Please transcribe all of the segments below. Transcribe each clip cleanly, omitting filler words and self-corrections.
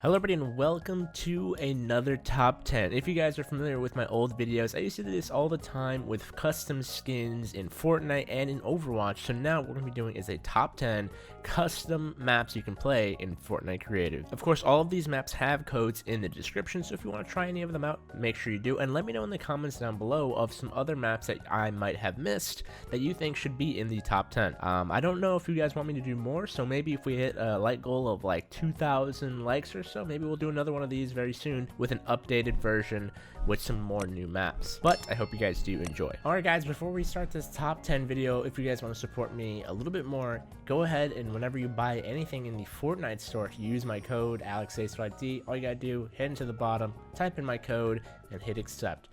Hello everybody and welcome to another top 10. If you guys are familiar with my old videos, I used to do this all the time with custom skins in Fortnite and in Overwatch. So now what we're going to be doing is a top 10 custom maps you can play in Fortnite Creative. Of course, all of these maps have codes in the description, so if you want to try any of them out, make sure you do. And let me know in the comments down below of some other maps that I might have missed that you think should be in the top 10. I don't know if you guys want me to do more, so maybe if we hit a like goal of like 2,000 likes or so, maybe we'll do another one of these very soon with an updated version with some more new maps. But I hope you guys do enjoy. Alright guys, before we start this top 10 video, if you guys want to support me a little bit more, go ahead and whenever you buy anything in the Fortnite store, use my code AlexAce. All you gotta do, head into the bottom, type in my code, and hit accept.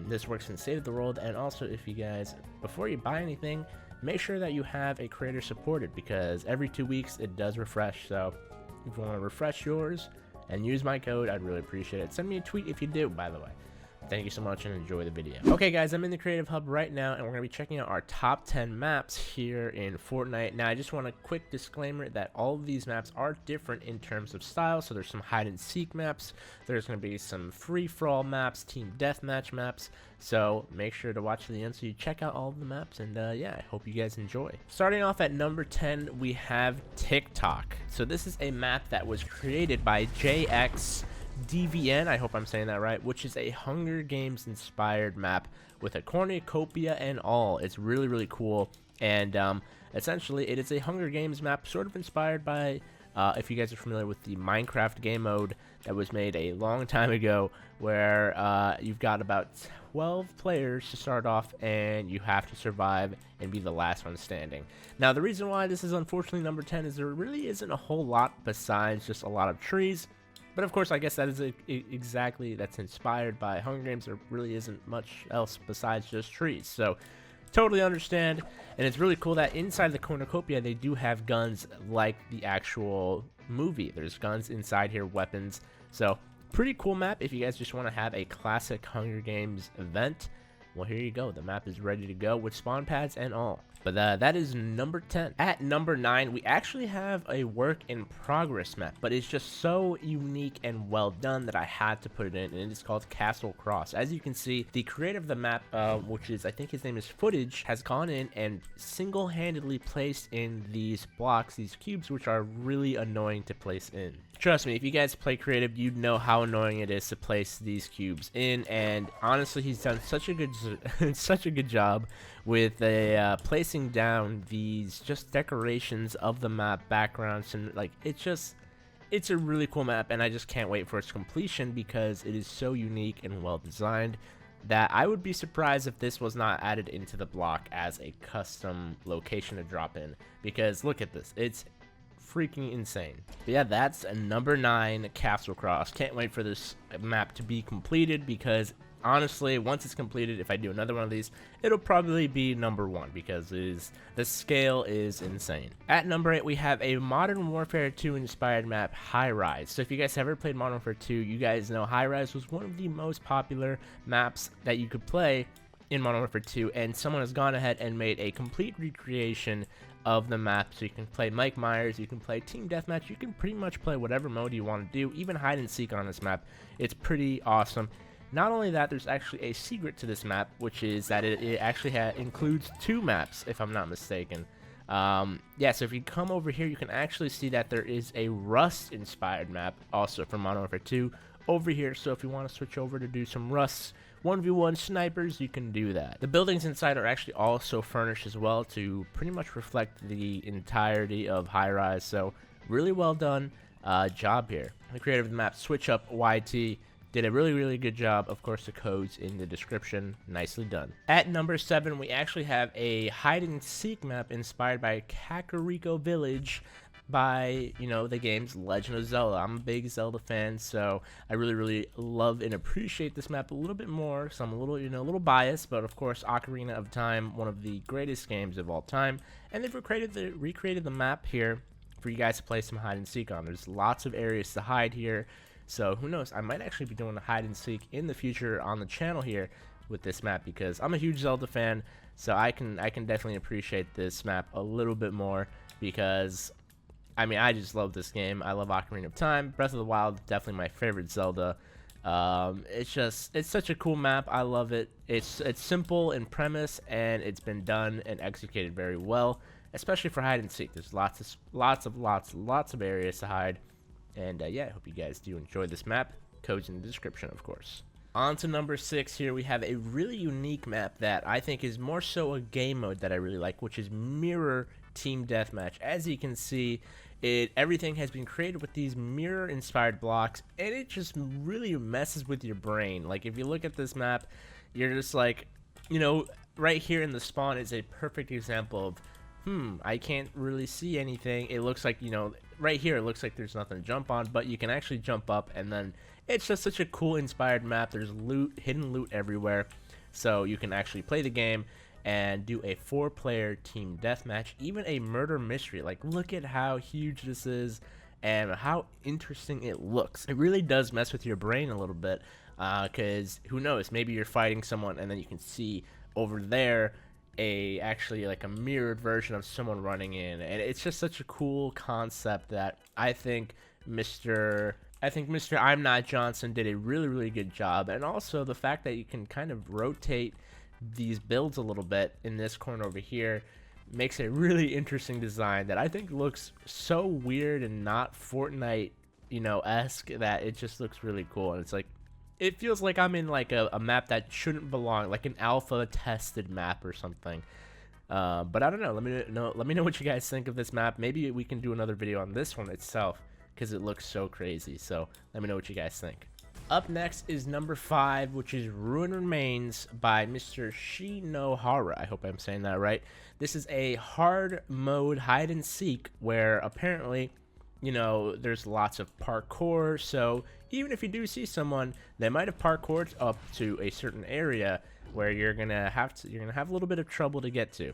This works in State of the World, and also if you guys, before you buy anything, make sure that you have a creator supported, because every 2 weeks it does refresh. So if you want to refresh yours and use my code, I'd really appreciate it. Send me a tweet if you do, by the way. Thank you so much and enjoy the video. Okay guys, I'm in the Creative Hub right now and we're going to be checking out our top 10 maps here in Fortnite. Now I just want a quick disclaimer that all of these maps are different in terms of style. So there's some hide and seek maps, there's going to be some free-for-all maps, team deathmatch maps. So make sure to watch to the end so you check out all of the maps, and yeah, I hope you guys enjoy. Starting off at number 10, we have TikTok. So this is a map that was created by JX I hope I'm saying that right, which is a Hunger Games inspired map with a cornucopia and all. It's really cool, and essentially it is a Hunger Games map sort of inspired by if you guys are familiar with the Minecraft game mode that was made a long time ago, where you've got about 12 players to start off and you have to survive and be the last one standing. Now the reason why this is unfortunately number 10 is there really isn't a whole lot besides just a lot of trees. But of course, I guess that is exactly, that's inspired by Hunger Games. There really isn't much else besides just trees. So, totally understand. And it's really cool that inside the cornucopia, they do have guns like the actual movie. There's guns inside here, weapons. So, pretty cool map if you guys just want to have a classic Hunger Games event. Well, here you go. The map is ready to go with spawn pads and all. But that is number 10. At number 9, we actually have a work in progress map, but it's just so unique and well done that I had to put it in, and it's called Castle Cross. As you can see, the creator of the map, which is, I think his name is Footage, has gone in and single-handedly placed in these blocks, these cubes, which are really annoying to place in. Trust me, if you guys play creative, you'd know how annoying it is to place these cubes in, and honestly, he's done such a good job with placing down these just decorations of the map, backgrounds, and like it's a really cool map, and I just can't wait for its completion because it is so unique and well designed that I would be surprised if this was not added into the block as a custom location to drop in, because look at this, it's freaking insane. But yeah, that's a number 9 Castle Cross. Can't wait for this map to be completed, because honestly, once it's completed, if I do another one of these, it'll probably be number 1 because the scale is insane. At number 8, we have a Modern Warfare 2 inspired map, High Rise. So if you guys have ever played Modern Warfare 2, you guys know High Rise was one of the most popular maps that you could play in Modern Warfare 2, and someone has gone ahead and made a complete recreation of the map, so you can play Mike Myers, you can play team deathmatch, you can pretty much play whatever mode you want to do, even hide and seek on this map. It's pretty awesome. Not only that, there's actually a secret to this map, which is that it actually includes 2 maps, if I'm not mistaken. Yeah, so if you come over here, you can actually see that there is a Rust-inspired map, also from Modern Warfare 2, over here. So if you want to switch over to do some Rust 1v1 snipers, you can do that. The buildings inside are actually also furnished as well to pretty much reflect the entirety of High Rise. So really well done job here. The creator of the map, Switch Up YT, did a really good job. Of course, the code's in the description. Nicely done. At number 7, we actually have a hide and seek map inspired by Kakariko Village by, you know, the game's Legend of Zelda. I'm a big Zelda fan, so I really love and appreciate this map a little bit more. So I'm a little biased, but of course, Ocarina of Time, one of the greatest games of all time, and they've recreated the map here for you guys to play some hide and seek on. There's lots of areas to hide here. So who knows, I might actually be doing a hide and seek in the future on the channel here with this map, because I'm a huge Zelda fan, so I can definitely appreciate this map a little bit more, because I mean, I just love this game. I love Ocarina of Time. Breath of the Wild, definitely my favorite Zelda. It's such a cool map. I love it. It's simple in premise, and it's been done and executed very well, especially for hide and seek. There's lots of areas to hide, and yeah, I hope you guys do enjoy this map. Codes in the description, of course. On to number 6 here, we have a really unique map that I think is more so a game mode that I really like, which is Mirror Team Deathmatch. As you can see, everything has been created with these mirror inspired blocks, and it just really messes with your brain. Like, if you look at this map, you're just like, you know, right here in the spawn is a perfect example of, I can't really see anything. It looks like, you know, right here it looks like there's nothing to jump on, but you can actually jump up, and then it's just such a cool inspired map. There's loot, hidden loot everywhere, so you can actually play the game and do a 4-player team deathmatch, even a murder mystery. Like, look at how huge this is and how interesting it looks. It really does mess with your brain a little bit, because who knows, maybe you're fighting someone and then you can see over there actually like a mirrored version of someone running in, and it's just such a cool concept that I think Mr. I'm Not Johnson did a really good job. And also the fact that you can kind of rotate these builds a little bit in this corner over here makes a really interesting design that I think looks so weird and not Fortnite, you know, esque, that it just looks really cool. And it's like, it feels like I'm in like a map that shouldn't belong, like an alpha tested map or something. But I don't know. Let me know what you guys think of this map. Maybe we can do another video on this one itself, because it looks so crazy. So let me know what you guys think. Up next is number 5, which is Ruin Remains by Mr. Shinohara. I hope I'm saying that right. This is a hard mode hide and seek where apparently, you know, there's lots of parkour. So even if you do see someone, they might have parkoured up to a certain area where you're gonna have a little bit of trouble to get to.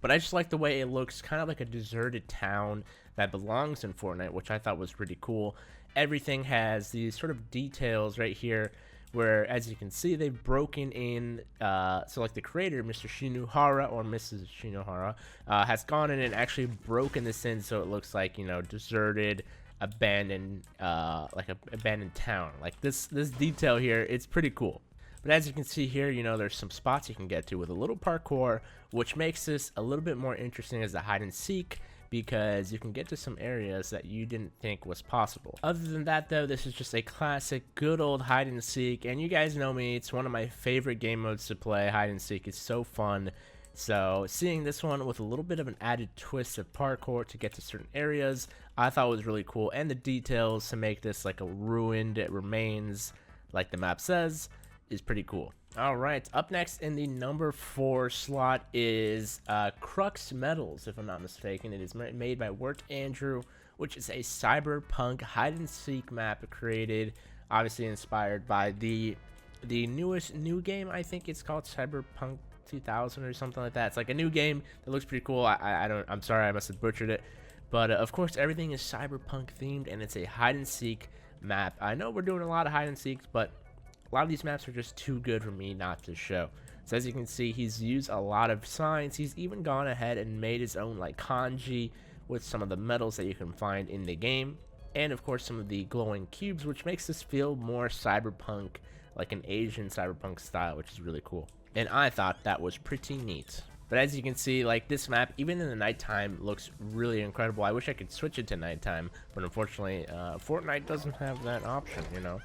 But I just like the way it looks, kind of like a deserted town that belongs in Fortnite, which I thought was pretty cool. Everything has these sort of details right here where, as you can see, they've broken in, so like the creator, Mr. Shinohara or Mrs. Shinohara, has gone in and actually broken this in so it looks like, you know, deserted, abandoned, like a abandoned town. Like this detail here, it's pretty cool. But as you can see here, you know, there's some spots you can get to with a little parkour, which makes this a little bit more interesting as a hide and seek, because you can get to some areas that you didn't think was possible. Other than that, though, this is just a classic good old hide and seek, and you guys know me, it's one of my favorite game modes to play. Hide and seek is so fun. So seeing this one with a little bit of an added twist of parkour to get to certain areas, I thought was really cool, and the details to make this like a ruined remains, like the map says, is pretty cool. All right, up next in the number 4 slot is Crux Metals, if I'm not mistaken. It is made by Work Andrew, which is a cyberpunk hide and seek map created, obviously inspired by the new game. I think it's called Cyberpunk 2000 or something like that. It's like a new game that looks pretty cool. I'm sorry, I must have butchered it, but of course everything is cyberpunk themed, and it's a hide and seek map. I know we're doing a lot of hide and seeks, but a lot of these maps are just too good for me not to show. So as you can see, he's used a lot of signs. He's even gone ahead and made his own like kanji with some of the metals that you can find in the game, and of course some of the glowing cubes, which makes this feel more cyberpunk, like an Asian cyberpunk style, which is really cool. And I thought that was pretty neat. But as you can see, like this map, even in the nighttime, looks really incredible. I wish I could switch it to nighttime, but unfortunately, Fortnite doesn't have that option, you know.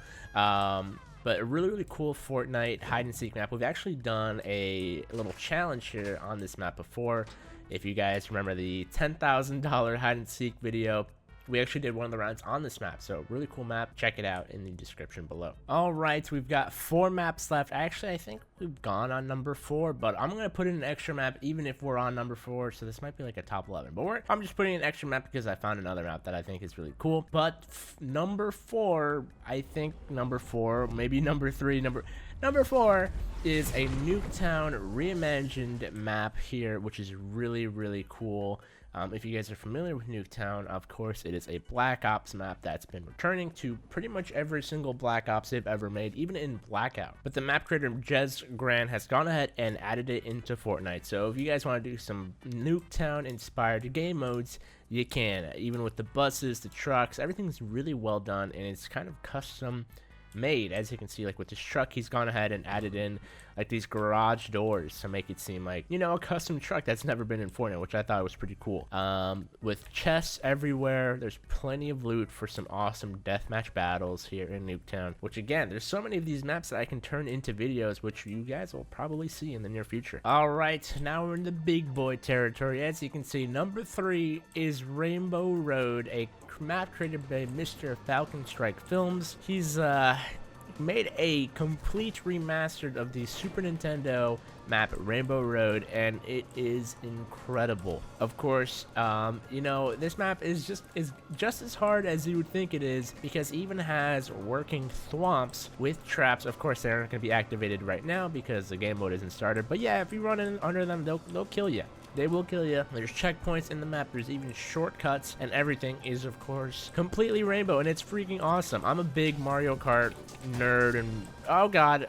But a really cool Fortnite hide and seek map. We've actually done a little challenge here on this map before. If you guys remember the $10,000 hide and seek video, we actually did one of the rounds on this map. So really cool map. Check it out in the description below. All right, we've got 4 maps left. Actually, I think we've gone on number 4, but I'm gonna put in an extra map even if we're on number 4. So this might be like a top 11, but I'm just putting in an extra map because I found another map that I think is really cool. But number 4, I think number 4, maybe number 3, number 4 is a Nuketown reimagined map here, which is really cool. If you guys are familiar with Nuketown, of course, it is a Black Ops map that's been returning to pretty much every single Black Ops they've ever made, even in Blackout. But the map creator, Jez Gran, has gone ahead and added it into Fortnite. So if you guys want to do some Nuketown-inspired game modes, you can. Even with the buses, the trucks, everything's really well done, and it's kind of custom made. As you can see, like with this truck, he's gone ahead and added in like these garage doors to make it seem like, you know, a custom truck that's never been in Fortnite, which I thought was pretty cool. With chests everywhere, there's plenty of loot for some awesome deathmatch battles here in Nuketown, which again, there's so many of these maps that I can turn into videos, which you guys will probably see in the near future. All right, now we're in the big boy territory. As you can see, number 3 is Rainbow Road, a map created by Mr. Falcon Strike Films. He's made a complete remastered of the Super Nintendo map Rainbow Road, and it is incredible. Of course, you know, this map is just as hard as you would think it is, because it even has working thwomps with traps. Of course, they aren't going to be activated right now because the game mode isn't started, but yeah, if you run in under them, they'll kill you. They will kill you. There's checkpoints in the map. There's even shortcuts, and everything is, of course, completely rainbow, and it's freaking awesome. I'm a big Mario Kart nerd, and oh god,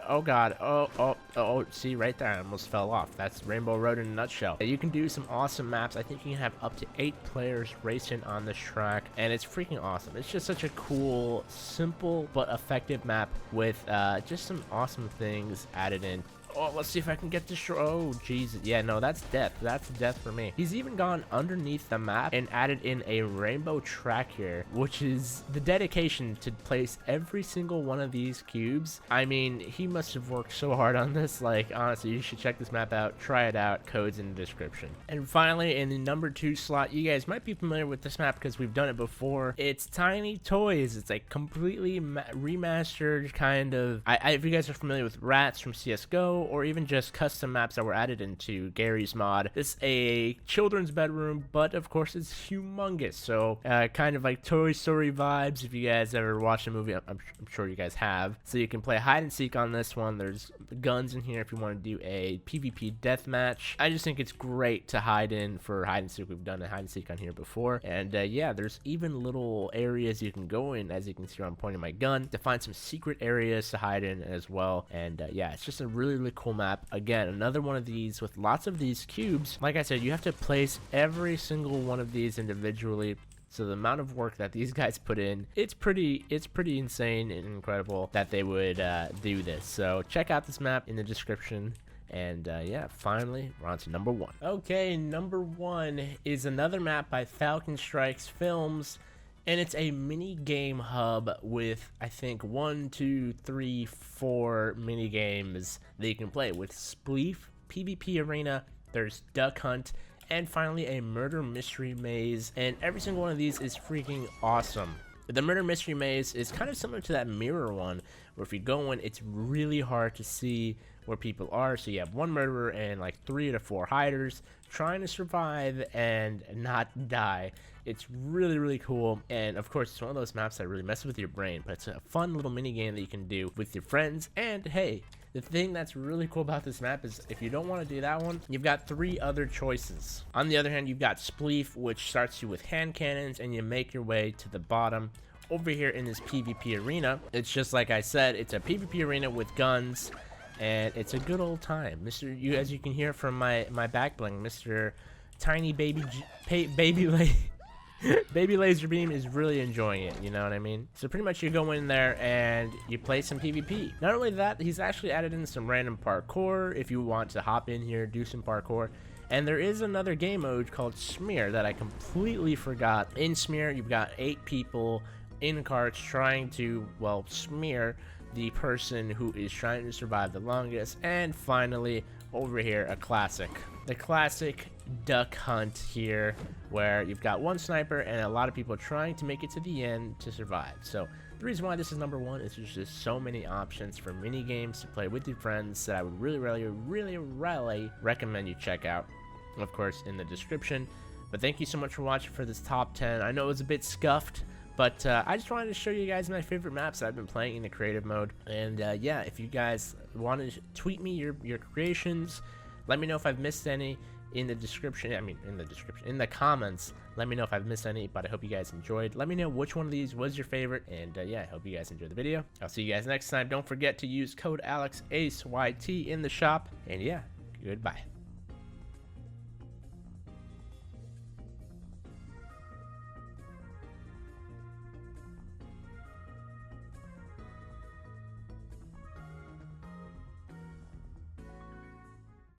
see right there, I almost fell off. That's Rainbow Road in a nutshell. You can do some awesome maps. I think you can have up to 8 players racing on this track, and it's freaking awesome. It's just such a cool, simple but effective map with just some awesome things added in. Oh, let's see if I can get this. Oh, Jesus. Yeah, no, that's death. That's death for me. He's even gone underneath the map and added in a rainbow track here, which is the dedication to place every single one of these cubes. I mean, he must have worked so hard on this. Like, honestly, you should check this map out. Try it out. Code's in the description. And finally, in the number 2 slot, you guys might be familiar with this map because we've done it before. It's Tiny Toys. It's like completely remastered kind of. If you guys are familiar with Rats from CSGO, or even just custom maps that were added into Gary's mod. It's a children's bedroom, but of course it's humongous. So kind of like Toy Story vibes if you guys ever watched the movie. I'm sure you guys have. So you can play hide and seek on this one. There's guns in here if you want to do a PvP deathmatch. I just think it's great to hide in for hide and seek. We've done a hide and seek on here before. And yeah, there's even little areas you can go in, as you can see I'm pointing my gun, to find some secret areas to hide in as well. And yeah, it's just a really cool map. Again, another one of these with lots of these cubes. Like I said, you have to place every single one of these individually. So the amount of work that these guys put in, it's pretty insane and incredible that they would do this. So check out this map in the description. And yeah, finally, we're on to number 1. Okay, number 1 is another map by Falcon Strikes Films. And it's a mini game hub with, I think, 1, 2, 3, 4 mini games that you can play with Spleef, PvP Arena, there's Duck Hunt, and finally a Murder Mystery Maze. And every single one of these is freaking awesome. The Murder Mystery Maze is kind of similar to that mirror one, where if you go in, it's really hard to see where people are. So you have one murderer and like 3 to 4 hiders trying to survive and not die. It's really cool, and of course it's one of those maps that really messes with your brain, but it's a fun little mini game that you can do with your friends. And hey, the thing that's really cool about this map is if you don't want to do that one, you've got 3 other choices. On the other hand, you've got Spleef, which starts you with hand cannons, and you make your way to the bottom. Over here in this PvP arena, it's just like I said, it's a PvP arena with guns, and it's a good old time. As you can hear from my back bling, Mr. Tiny Baby Baby Laser Beam is really enjoying it, you know what I mean? So pretty much you go in there and you play some PvP. Not only that, he's actually added in some random parkour if you want to hop in here, do some parkour. And there is another game mode called Smear that I completely forgot. In Smear, you've got 8 people in carts trying to, well, smear the person who is trying to survive the longest. And finally, over here, a classic. The classic Duck Hunt here, where you've got one sniper and a lot of people trying to make it to the end to survive. So the reason why this is number 1 is there's just so many options for mini games to play with your friends that I would really recommend you check out, of course, in the description. But thank you so much for watching for this top 10. I know it was a bit scuffed, but I just wanted to show you guys my favorite maps that I've been playing in the creative mode. And yeah, if you guys want to tweet me your creations, let me know if I've missed any in the description. In the comments, let me know if I've missed any, but I hope you guys enjoyed. Let me know which one of these was your favorite, and yeah, I hope you guys enjoyed the video. I'll see you guys next time. Don't forget to use code AlexAce YT in the shop, and yeah, goodbye.